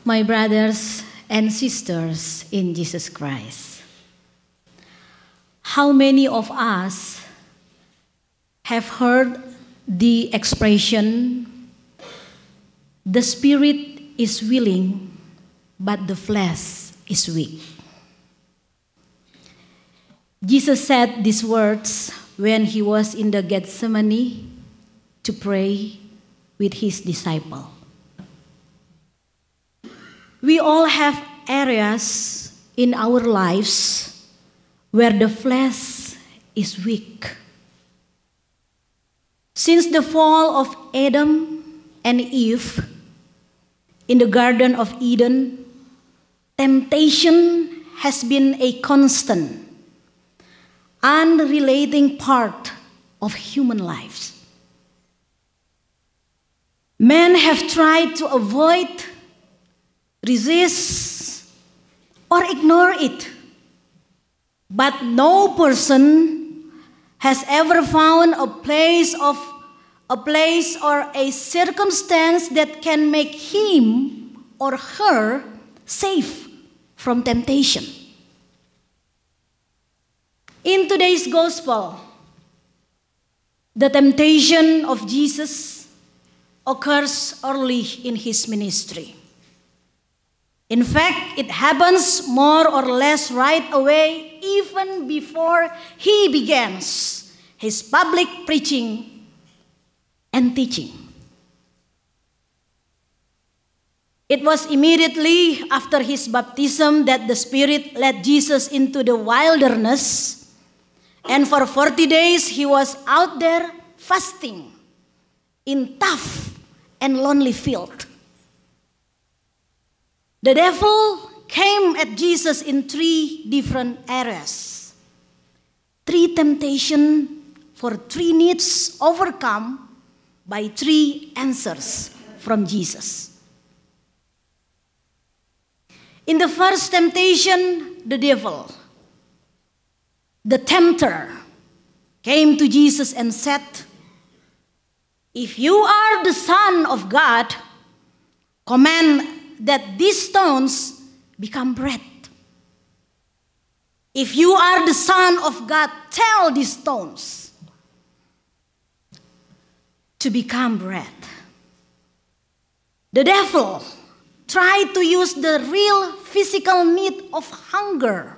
My brothers and sisters in Jesus Christ, how many of us have heard the expression, the spirit is willing, but the flesh is weak? Jesus said these words when he was in the Gethsemane to pray with his disciple. We all have areas in our lives where the flesh is weak. Since the fall of Adam and Eve in the Garden of Eden, temptation has been a constant, unrelenting part of human lives. Men have tried to avoid, resist, or ignore it, but no person has ever found a place or a circumstance that can make him or her safe from temptation. In today's gospel, the temptation of Jesus occurs early in his ministry. In fact, it happens more or less right away, even before he begins his public preaching and teaching. It was immediately after his baptism that the Spirit led Jesus into the wilderness, and for 40 days he was out there fasting in tough and lonely field. The devil came at Jesus in 3 different areas. 3 temptations for 3 needs overcome by 3 answers from Jesus. In the first temptation, the devil, the tempter, came to Jesus and said, "If you are the Son of God, command that these stones become bread. If you are the Son of God, tell these stones to become bread." The devil tried to use the real physical need of hunger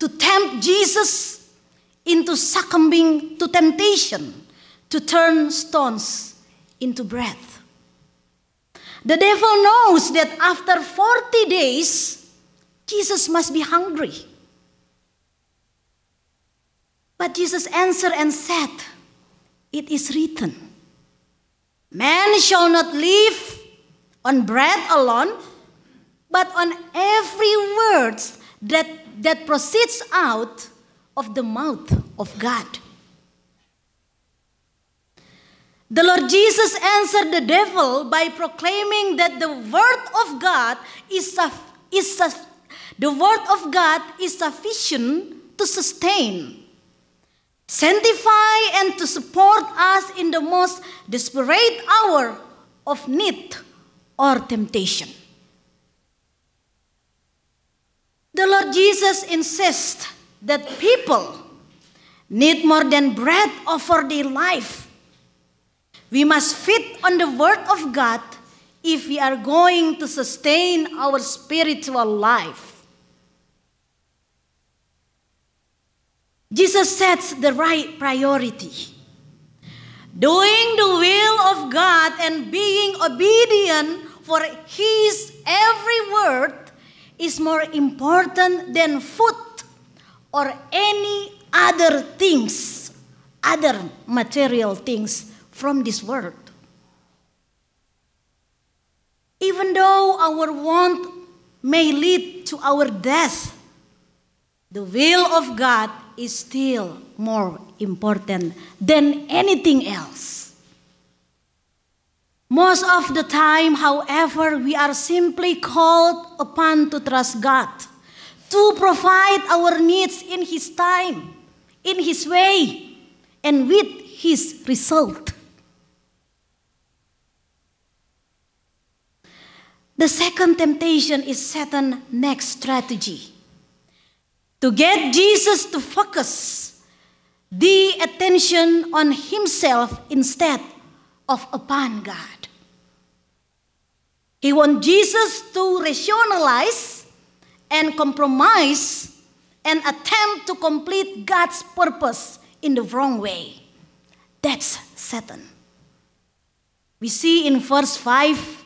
to tempt Jesus into succumbing to temptation to turn stones into bread. The devil knows that after 40 days, Jesus must be hungry. But Jesus answered and said, "It is written, man shall not live on bread alone, but on every word that proceeds out of the mouth of God." The Lord Jesus answered the devil by proclaiming that the word of God is sufficient to sustain, sanctify, and to support us in the most desperate hour of need or temptation. The Lord Jesus insists that people need more than bread for their life. We must feed on the word of God if we are going to sustain our spiritual life. Jesus sets the right priority. Doing the will of God and being obedient for his every word is more important than food or any other things, other material things from this world. Even though our want may lead to our death, the will of God is still more important than anything else. Most of the time, however, we are simply called upon to trust God, to provide our needs in his time, in his way, and with his result. The second temptation is Satan's next strategy. To get Jesus to focus the attention on himself instead of upon God. He wants Jesus to rationalize and compromise and attempt to complete God's purpose in the wrong way. That's Satan. We see in verse 5,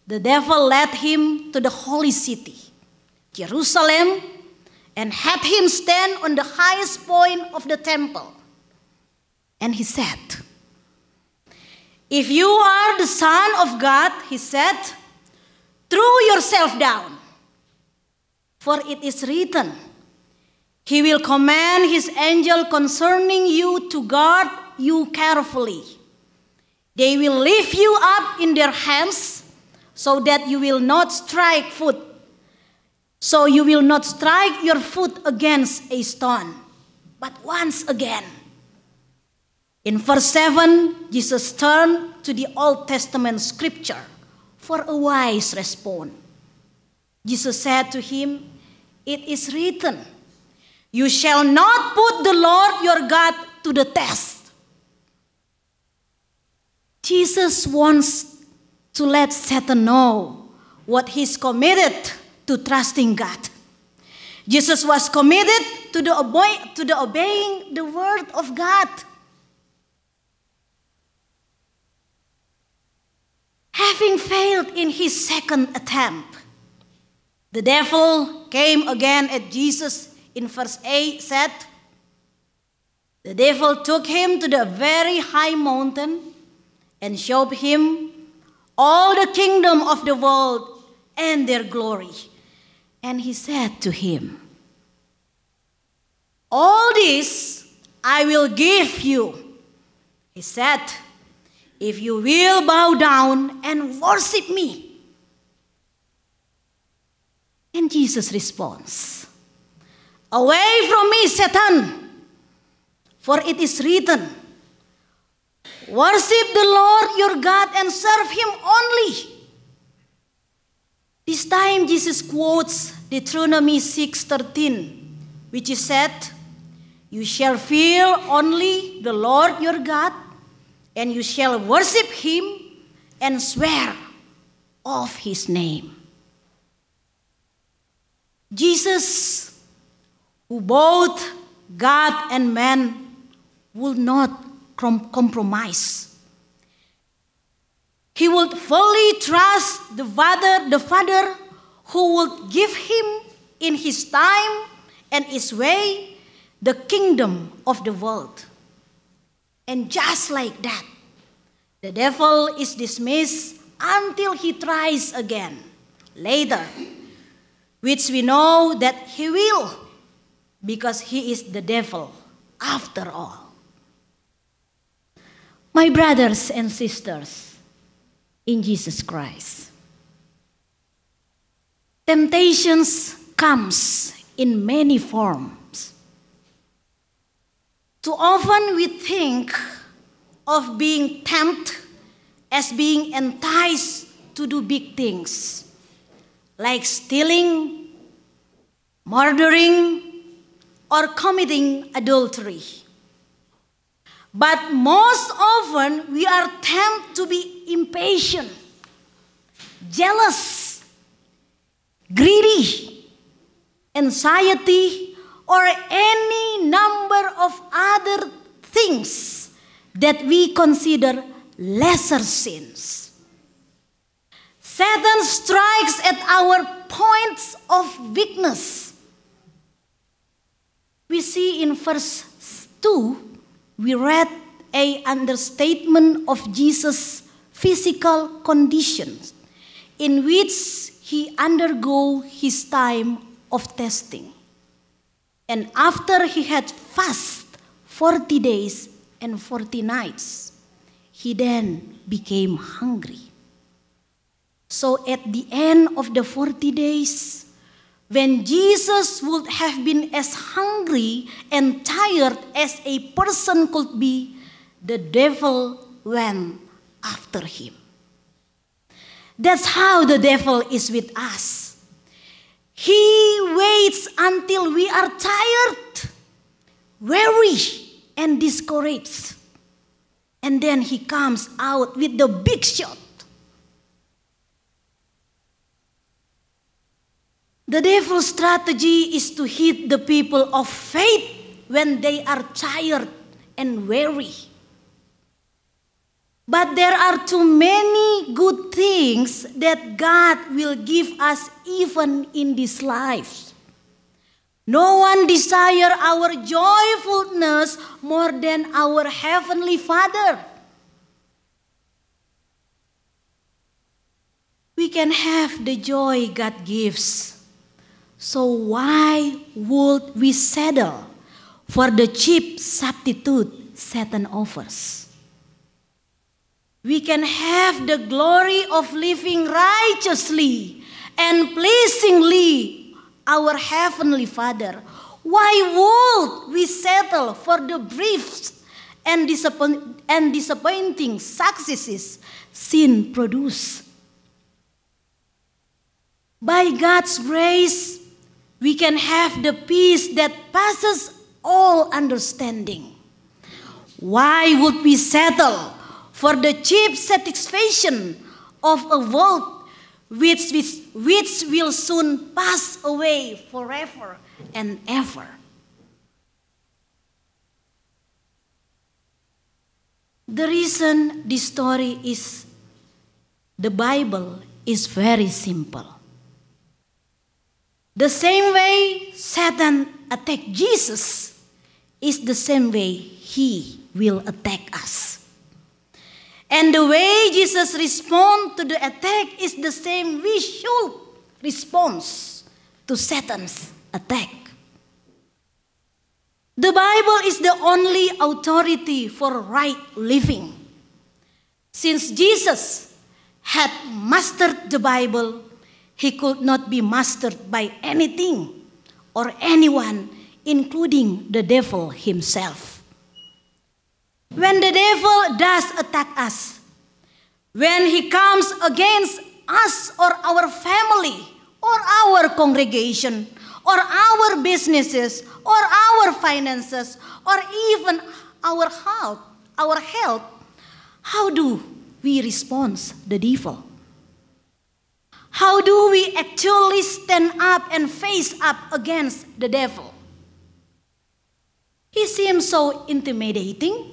the devil led him to the holy city, Jerusalem, and had him stand on the highest point of the temple. And he said, "If you are the Son of God," he said, "throw yourself down. For it is written, He will command His angel concerning you to guard you carefully. They will lift you up in their hands so that you will not strike your foot against a stone." But once again, in verse 7, Jesus turned to the Old Testament scripture for a wise response. Jesus said to him, "It is written, you shall not put the Lord your God to the test." Jesus wants to let Satan know what he's committed to trusting God. Jesus was committed to the obeying the word of God. Having failed in his second attempt, the devil came again at Jesus in verse 8, said, the devil took him to the very high mountain and showed him all the kingdom of the world and their glory. And he said to him, "All this I will give you," he said, "if you will bow down and worship me." And Jesus responds, "Away from me, Satan, for it is written, worship the Lord your God and serve him only." This time Jesus quotes Deuteronomy 6:13, which is said, "You shall fear only the Lord your God, and you shall worship him and swear of his name." Jesus, who both God and man, will not compromise. He would fully trust the Father who would give him in his time and his way the kingdom of the world. And just like that, the devil is dismissed until he tries again later, which we know that he will, because he is the devil after all. My brothers and sisters in Jesus Christ, temptations comes in many forms. Too often we think of being tempted as being enticed to do big things, like stealing, murdering, or committing adultery. But most often we are tempted to be impatient, jealous, greedy, anxiety, or any number of other things that we consider lesser sins. Satan strikes at our points of weakness. We see in verse 2, we read an understatement of Jesus' physical conditions in which he undergo his time of testing. And after he had fasted 40 days and 40 nights, he then became hungry. So at the end of the 40 days, when Jesus would have been as hungry and tired as a person could be, the devil went after him. That's how the devil is with us. He waits until we are tired, weary, and discouraged. And then he comes out with the big shot. The devil's strategy is to hit the people of faith when they are tired and weary. But there are too many good things that God will give us even in this life. No one desires our joyfulness more than our Heavenly Father. We can have the joy God gives. So why would we settle for the cheap substitute Satan offers? We can have the glory of living righteously and pleasingly our Heavenly Father. Why would we settle for the brief and disappointing successes sin produces? By God's grace, we can have the peace that passes all understanding. Why would we settle for the cheap satisfaction of a world which will soon pass away forever and ever? The reason this story is the Bible is very simple. The same way Satan attacked Jesus is the same way he will attack us. And the way Jesus responds to the attack is the same we should respond to Satan's attack. The Bible is the only authority for right living. Since Jesus had mastered the Bible, he could not be mastered by anything or anyone, including the devil himself. When the devil does attack us, when he comes against us or our family or our congregation or our businesses or our finances or even our health, how do we respond to the devil? How do we actually stand up and face up against the devil? He seems so intimidating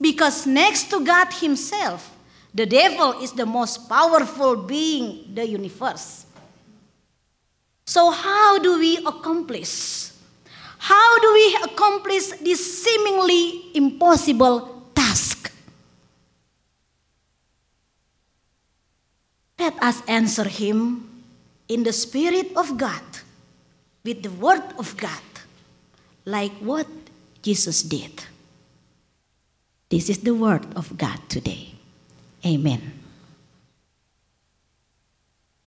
because next to God himself, the devil is the most powerful being in the universe. So how do we accomplish? How do we accomplish this seemingly impossible task? Let us answer him in the Spirit of God, with the Word of God, like what Jesus did. This is the Word of God today. Amen.